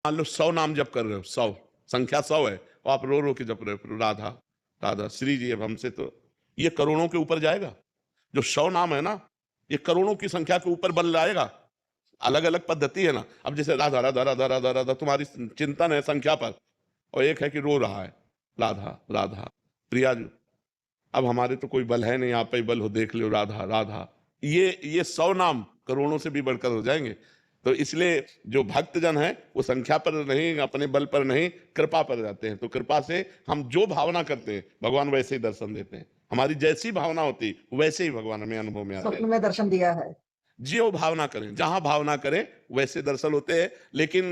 मान लो 100 नाम जप कर रहे हो, 100 संख्या 100 है और आप रो रो के जप रहे हो राधा राधा श्री जी, अब हमसे तो ये करोड़ों के ऊपर जाएगा। जो 100 नाम है ना, ये करोड़ों की संख्या के ऊपर बल लाएगा। अलग अलग पद्धति है ना। अब जैसे राधा राधा राधा राधा राधा तुम्हारी चिंतन है संख्या पर, और एक है कि रो रहा है राधा राधा प्रिया जी। अब हमारे तो कोई बल है नहीं, आप पे ही बल हो, देख लो राधा राधा। ये 100 नाम करोड़ों से भी बढ़कर हो जाएंगे। तो इसलिए जो भक्तजन है वो संख्या पर नहीं, अपने बल पर नहीं, कृपा पर जाते हैं। तो कृपा से हम जो भावना करते हैं भगवान वैसे ही दर्शन देते हैं। हमारी जैसी भावना होती वैसे ही भगवान हमें अनुभव में आते हैं। स्वप्न में दर्शन दिया है। जो भावना करें, जहां भावना करें वैसे दर्शन होते हैं। लेकिन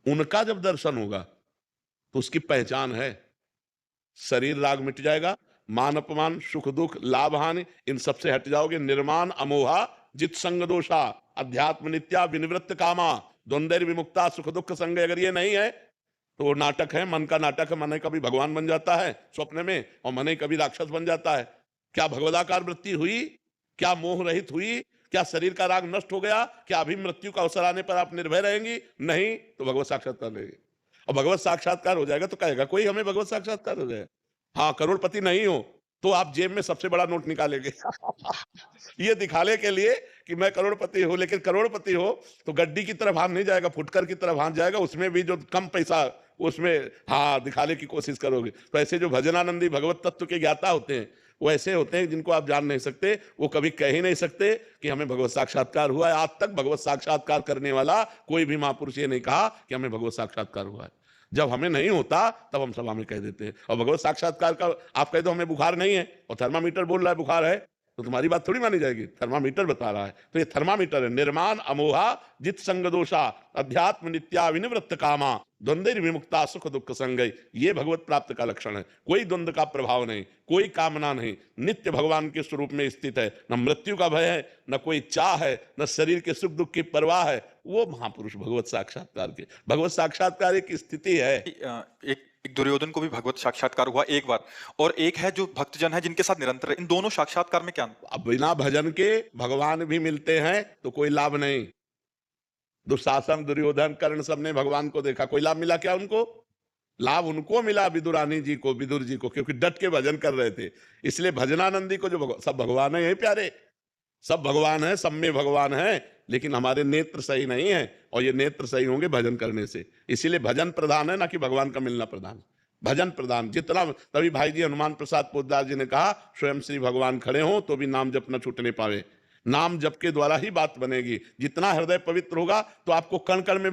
उनका जब दर्शन होगा तो उसकी पहचान है, शरीर राग मिट जाएगा, मान अपमान सुख दुख लाभ हानि इन सबसे हट जाओगे। निर्माण अमोहा जित संग दोषा अध्यात्म नित्या विनिवृत्त कामा द्वंद्व विमुक्ता सुख दुख संग। अगर ये नहीं है तो वो नाटक है, मन का नाटक है। मन ही कभी भगवान बन जाता है स्वप्न में, और मन ही कभी राक्षस बन जाता है। क्या भगवदाकार वृत्ति हुई? क्या मोह रहित हुई? क्या शरीर का राग नष्ट हो गया? क्या अभी मृत्यु का अवसर आने पर आप निर्भय रहेंगी? नहीं तो भगवत साक्षात्कार लेंगे। और भगवत साक्षात्कार हो जाएगा तो कहेगा कोई हमें भगवत साक्षात्कार हो जाए। हाँ, करोड़पति नहीं हो तो आप जेब में सबसे बड़ा नोट निकालेंगे ये दिखाने के लिए कि मैं करोड़पति हूं। लेकिन करोड़पति हो तो गड्डी की तरफ हाथ नहीं जाएगा, फुटकर की तरफ हाथ जाएगा। उसमें भी जो कम पैसा, उसमें हाँ दिखाने की कोशिश करोगे। तो ऐसे जो भजनानंदी भगवत तत्व के ज्ञाता होते हैं वो ऐसे होते हैं जिनको आप जान नहीं सकते। वो कभी कह ही नहीं सकते कि हमें भगवत साक्षात्कार हुआ है। आज तक भगवत साक्षात्कार करने वाला कोई भी महापुरुष ये नहीं कहा कि हमें भगवत साक्षात्कार हुआ है। जब हमें नहीं होता तब हम सभा में कह देते हैं। और भगवत साक्षात्कार का आप कह दो हमें बुखार नहीं है और थर्मामीटर बोल रहा है बुखार है, तो तुम्हारी बात थोड़ी मानी जाएगी। थर्मामीटर बता रहा है तो ये थर्मामीटर है। निर्माण अमोहा जित संग दोषा अध्यात्म नित्या विनिवृत्त कामा द्वंद्व विमुक्ता सुख दुख संगय। ये भगवत प्राप्त का लक्षण है। कोई द्वंद्व का प्रभाव नहीं, कोई कामना नहीं, नित्य भगवान के स्वरूप में स्थित है। न मृत्यु का भय है, न कोई चाह है, न शरीर के सुख दुख की परवाह है। वो महापुरुष भगवत साक्षात्कार के। भगवत साक्षात्कार एक स्थिति है। एक एक दुर्योधन को भी भगवत साक्षात्कार हुआ एक बार, और एक है जो भक्तजन है जिनके साथ निरंतर है। इन दोनों साक्षात्कार में क्या अंतर? अब बिना भजन के भगवान भी मिलते हैं तो कोई लाभ नहीं। दुशासन दुर्योधन कर्ण सबने भगवान को देखा, कोई लाभ मिला क्या उनको? लाभ उनको मिला विदुरानी जी को, विदुर जी को, क्योंकि डट के भजन कर रहे थे। इसलिए भजनानंदी को जो सब भगवान है, प्यारे सब भगवान है, सब में भगवान है। लेकिन हमारे नेत्र सही नहीं है, और ये नेत्र सही होंगे भजन करने से। इसीलिए भजन प्रधान है ना कि भगवान का मिलना प्रधान। भजन प्रधान जितना, तभी भाई जी हनुमान प्रसाद पोद्दार जी ने कहा स्वयं श्री भगवान खड़े हो तो भी नाम जप न छूटने पावे। नाम जप के द्वारा ही बात बनेगी। जितना हृदय पवित्र होगा तो आपको कण कण में